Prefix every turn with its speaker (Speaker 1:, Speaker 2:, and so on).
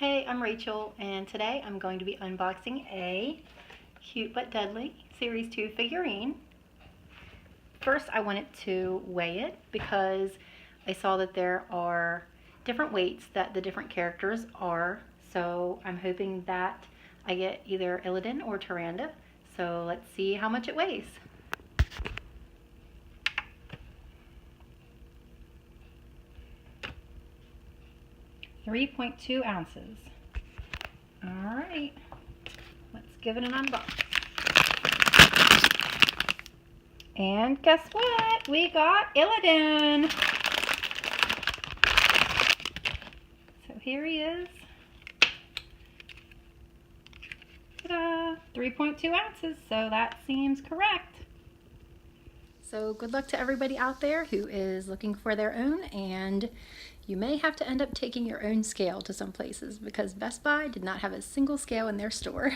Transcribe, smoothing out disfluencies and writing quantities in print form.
Speaker 1: Hey, I'm Rachel, and today I'm going to be unboxing a Cute But Deadly Series 2 figurine. First, I wanted to weigh it because I saw that there are different weights that the different characters are, so I'm hoping that I get either Illidan or Tyrande. So let's see how much it weighs. 3.2 ounces. All right, let's give it an unbox. And guess what? We got Illidan. So here he is. Ta-da! 3.2 ounces, so that seems correct. So good luck to everybody out there who is looking for their own, and you may have to end up taking your own scale to some places because Best Buy did not have a single scale in their store.